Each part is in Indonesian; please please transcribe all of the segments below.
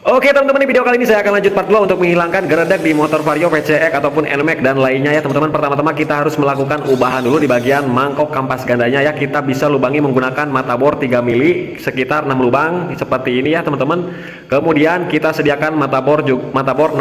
Oke teman-teman, di video kali ini saya akan lanjut part 2 untuk menghilangkan geredek di motor Vario, VCX ataupun NMAX dan lainnya ya teman-teman. Pertama-tama kita harus melakukan ubahan dulu di bagian mangkok kampas gandanya ya. Kita bisa lubangi menggunakan mata bor 3 mili sekitar 6 lubang seperti ini ya teman-teman. Kemudian kita sediakan mata bor 6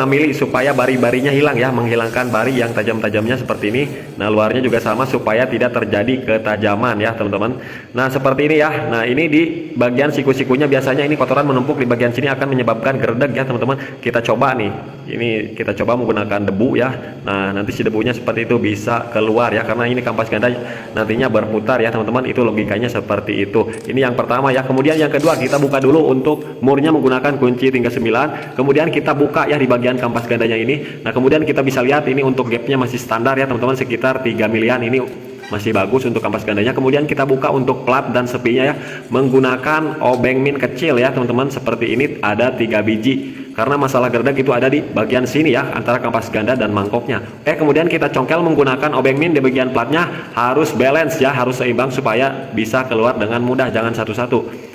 mili supaya bari-barinya hilang ya, menghilangkan bari yang tajam-tajamnya seperti ini. Nah luarnya juga sama supaya tidak terjadi ketajaman ya teman-teman. Nah seperti ini ya. Nah ini di bagian siku-sikunya biasanya ini kotoran menumpuk di bagian sini akan menyebabkan geredek ya teman-teman. Kita coba nih, ini kita coba menggunakan debu ya. Nah nanti si debunya seperti itu bisa keluar ya, karena ini kampas ganda nantinya berputar ya teman-teman. Itu logikanya seperti itu. Ini yang pertama ya. Kemudian yang kedua, kita buka dulu untuk murnya menggunakan kunci tingkat 9. Kemudian kita buka ya di bagian kampas gandanya ini. Nah kemudian kita bisa lihat ini untuk gapnya masih standar ya teman-teman, sekitar 3 milian. Ini masih bagus untuk kampas gandanya. Kemudian kita buka untuk plat dan sepinya ya, menggunakan obeng min kecil ya teman-teman. Seperti ini ada 3 biji, karena masalah geredek itu ada di bagian sini ya, antara kampas ganda dan mangkoknya. Kemudian kita congkel menggunakan obeng min di bagian platnya. Harus balance ya, harus seimbang supaya bisa keluar dengan mudah, jangan satu-satu.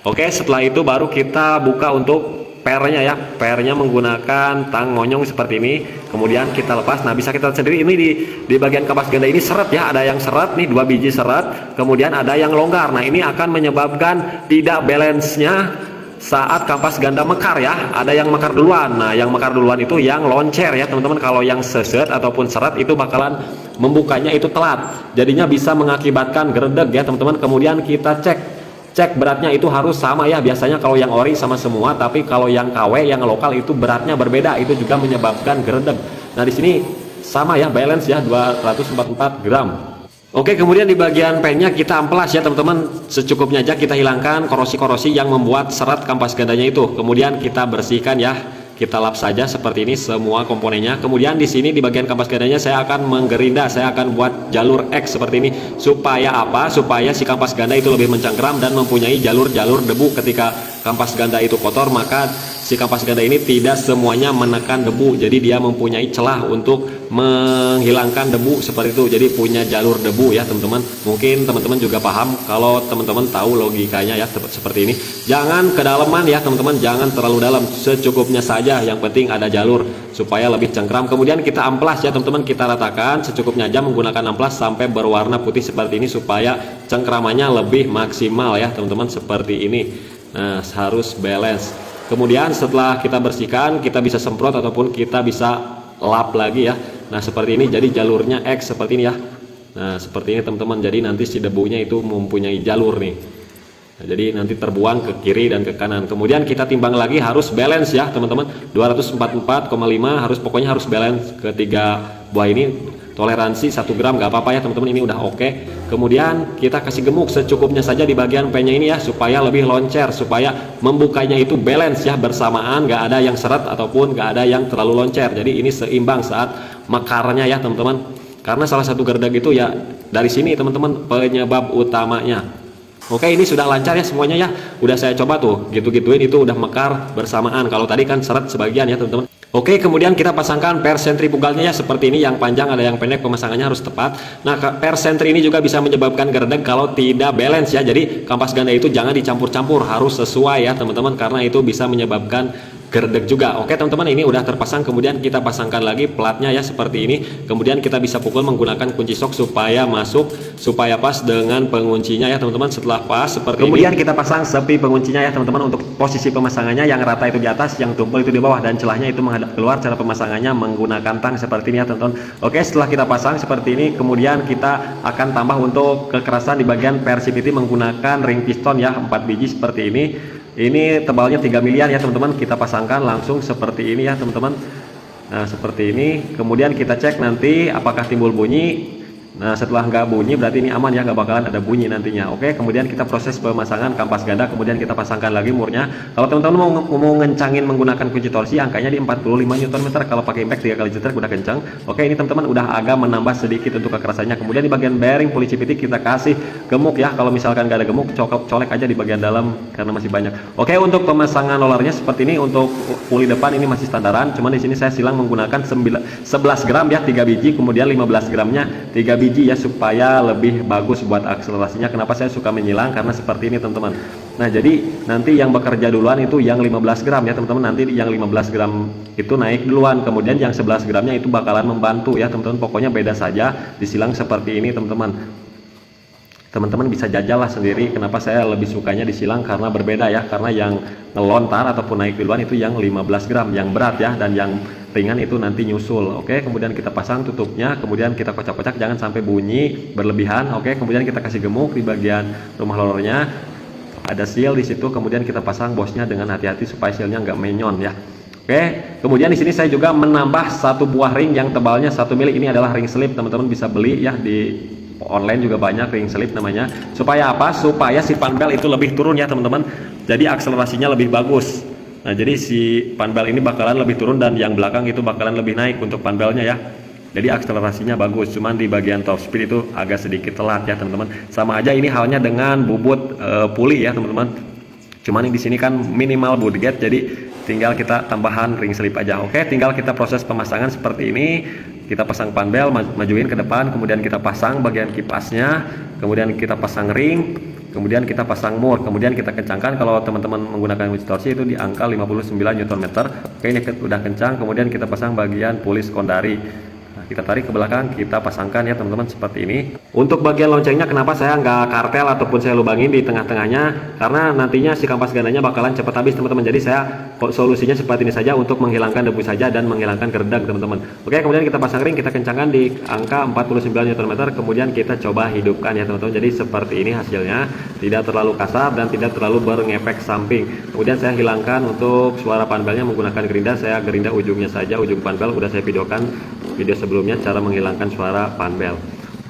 Setelah itu baru kita buka untuk pernya ya. Pernya menggunakan tang monyong seperti ini. Kemudian kita lepas. Nah bisa kita lihat sendiri ini di bagian kampas ganda ini seret ya, ada yang seret nih, 2 biji seret. Kemudian ada yang longgar. Nah ini akan menyebabkan tidak balance-nya saat kampas ganda mekar ya. Ada yang mekar duluan. Nah yang mekar duluan itu yang loncer ya teman-teman. Kalau yang seset ataupun seret itu bakalan membukanya itu telat, jadinya bisa mengakibatkan geredek ya teman-teman. Kemudian kita cek beratnya itu harus sama ya. Biasanya kalau yang ori sama semua, tapi kalau yang KW yang lokal itu beratnya berbeda, itu juga menyebabkan geredek. Nah di sini sama ya, balance ya, 244 gram. Kemudian di bagian pennya kita amplas ya teman-teman, secukupnya aja. Kita hilangkan korosi-korosi yang membuat serat kampas gandanya itu. Kemudian kita bersihkan ya, kita lap saja seperti ini semua komponennya. Kemudian di sini di bagian kampas gandanya saya akan menggerinda, saya akan buat jalur X seperti ini. Supaya apa? Supaya si kampas ganda itu lebih mencengkram dan mempunyai jalur-jalur debu. Ketika kampas ganda itu kotor, maka si kampas ganda ini tidak semuanya menekan debu, jadi dia mempunyai celah untuk menghilangkan debu seperti itu. Jadi punya jalur debu ya teman-teman. Mungkin teman-teman juga paham kalau teman-teman tahu logikanya ya, seperti ini. Jangan kedalaman ya teman-teman, jangan terlalu dalam, secukupnya saja. Yang penting ada jalur supaya lebih cengkram. Kemudian kita amplas ya teman-teman, kita ratakan secukupnya aja menggunakan amplas sampai berwarna putih seperti ini, supaya cengkramannya lebih maksimal ya teman-teman, seperti ini. Nah harus balance. Kemudian setelah kita bersihkan, kita bisa semprot ataupun kita bisa lap lagi ya. Nah seperti ini, jadi jalurnya X seperti ini ya. Nah seperti ini teman-teman, jadi nanti si debunya itu mempunyai jalur nih. Nah, jadi nanti terbuang ke kiri dan ke kanan. Kemudian kita timbang lagi, harus balance ya teman-teman, 244,5 harus, pokoknya harus balance. Ketiga buah ini toleransi 1 gram nggak apa-apa ya teman-teman, ini udah oke. Kemudian kita kasih gemuk secukupnya saja di bagian pennya ini ya, supaya lebih loncer, supaya membukanya itu balance ya, bersamaan, nggak ada yang seret ataupun nggak ada yang terlalu loncer. Jadi ini seimbang saat mekarnya ya teman-teman, karena salah satu geredek itu ya dari sini teman-teman, penyebab utamanya. Ini sudah lancar ya semuanya ya, udah saya coba tuh gitu-gituin, itu udah mekar bersamaan. Kalau tadi kan seret sebagian ya teman-teman. Kemudian kita pasangkan per sentrifugalnya ya, seperti ini, yang panjang ada yang pendek, pemasangannya harus tepat. Nah per sentri ini juga bisa menyebabkan geredek kalau tidak balance ya. Jadi kampas ganda itu jangan dicampur-campur, harus sesuai ya teman-teman, karena itu bisa menyebabkan geredek juga. Teman-teman, ini udah terpasang. Kemudian kita pasangkan lagi platnya ya seperti ini. Kemudian kita bisa pukul menggunakan kunci sok supaya masuk, supaya pas dengan penguncinya ya teman-teman. Setelah pas seperti kemudian ini, kita pasang sepi penguncinya ya teman-teman. Untuk posisi pemasangannya, yang rata itu di atas, yang tumpul itu di bawah, dan celahnya itu menghadap keluar. Cara pemasangannya menggunakan tang seperti ini ya teman-teman. Setelah kita pasang seperti ini, kemudian kita akan tambah untuk kekerasan di bagian persivity menggunakan ring piston ya, 4 biji seperti ini. Ini tebalnya 3 miliar ya teman-teman. Kita pasangkan langsung seperti ini ya teman-teman. Nah seperti ini. Kemudian kita cek nanti apakah timbul bunyi. Nah setelah nggak bunyi berarti ini aman ya, nggak bakalan ada bunyi nantinya. Kemudian kita proses pemasangan kampas ganda. Kemudian kita pasangkan lagi murnya. Kalau teman-teman mau ngencangin menggunakan kunci torsi, angkanya di 45 Nm. Kalau pakai impact 3 kali jeter udah kencang. Ini teman-teman udah agak menambah sedikit untuk kekerasannya. Kemudian di bagian bearing puli CVT kita kasih gemuk ya. Kalau misalkan nggak ada gemuk, colek aja di bagian dalam karena masih banyak. Untuk pemasangan rollernya seperti ini. Untuk puli depan ini masih standaran, cuman di sini saya silang menggunakan 11 gram ya, 3 biji. Kemudian 15 gramnya 3 biji ya, supaya lebih bagus buat akselerasinya. Kenapa saya suka menyilang? Karena seperti ini teman-teman. Nah jadi nanti yang bekerja duluan itu yang 15 gram ya teman-teman, nanti yang 15 gram itu naik duluan, kemudian yang 11 gramnya itu bakalan membantu ya teman-teman. Pokoknya beda saja disilang seperti ini teman-teman. Teman-teman bisa jajal lah sendiri kenapa saya lebih sukanya disilang, karena berbeda ya, karena yang ngelontar ataupun naik duluan itu yang 15 gram yang berat ya, dan yang ringan itu nanti nyusul. Oke, kemudian kita pasang tutupnya, kemudian kita kocak-kocak jangan sampai bunyi berlebihan. Oke, kemudian kita kasih gemuk di bagian rumah lornya, ada seal di situ, kemudian kita pasang bosnya dengan hati-hati supaya sealnya nggak menyon ya. Oke, kemudian di sini saya juga menambah satu buah ring yang tebalnya 1 mili. Ini adalah ring slip, teman-teman bisa beli ya di online juga banyak ring slip namanya. Supaya apa? Supaya si panbel itu lebih turun ya teman-teman. Jadi akselerasinya lebih bagus. Nah jadi si panbel ini bakalan lebih turun dan yang belakang itu bakalan lebih naik untuk panbelnya ya. Jadi akselerasinya bagus. Cuman di bagian top speed itu agak sedikit telat ya teman-teman. Sama aja ini halnya dengan bubut puli ya teman-teman. Cuman di sini kan minimal boot gate, jadi tinggal kita tambahan ring slip aja. Oke, tinggal kita proses pemasangan seperti ini. Kita pasang panbel, majuin ke depan, kemudian kita pasang bagian kipasnya, kemudian kita pasang ring, kemudian kita pasang mur, kemudian kita kencangkan. Kalau teman-teman menggunakan winch torsi itu di angka 59 Nm. Oke, ini udah kencang, kemudian kita pasang bagian puli sekondari. Kita tarik ke belakang, kita pasangkan ya teman-teman seperti ini. Untuk bagian loncengnya kenapa saya nggak kartel ataupun saya lubangin di tengah-tengahnya, karena nantinya si kampas gandanya bakalan cepat habis teman-teman. Jadi saya solusinya seperti ini saja untuk menghilangkan debu saja dan menghilangkan gerdang teman-teman. Oke, kemudian kita pasang ring, kita kencangkan di angka 49 Nm, kemudian kita coba hidupkan ya teman-teman. Jadi seperti ini hasilnya, tidak terlalu kasar dan tidak terlalu berngefek samping. Kemudian saya hilangkan untuk suara panbelnya menggunakan gerinda. Saya gerinda ujungnya saja, ujung panbel udah saya videokan video sebelumnya cara menghilangkan suara panbel.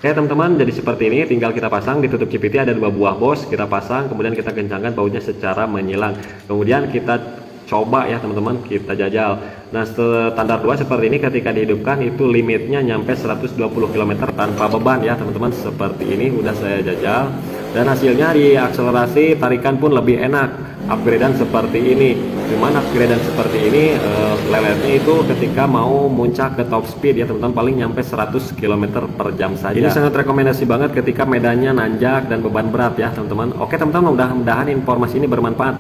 Oke teman-teman, jadi seperti ini, tinggal kita pasang. Ditutup CVT ada 2 buah bos, kita pasang, kemudian kita kencangkan bautnya secara menyilang, kemudian kita coba ya teman-teman, kita jajal. Nah standar 2 seperti ini, ketika dihidupkan itu limitnya nyampe 120 km tanpa beban ya teman-teman. Seperti ini udah saya jajal dan hasilnya di akselerasi tarikan pun lebih enak. Upgradean seperti ini, cuman upgradean seperti ini leletnya itu ketika mau muncak ke top speed ya teman-teman, paling nyampe 100 km per jam saja. Ini sangat rekomendasi banget ketika medannya nanjak dan beban berat ya teman-teman. Oke teman-teman, mudah-mudahan informasi ini bermanfaat.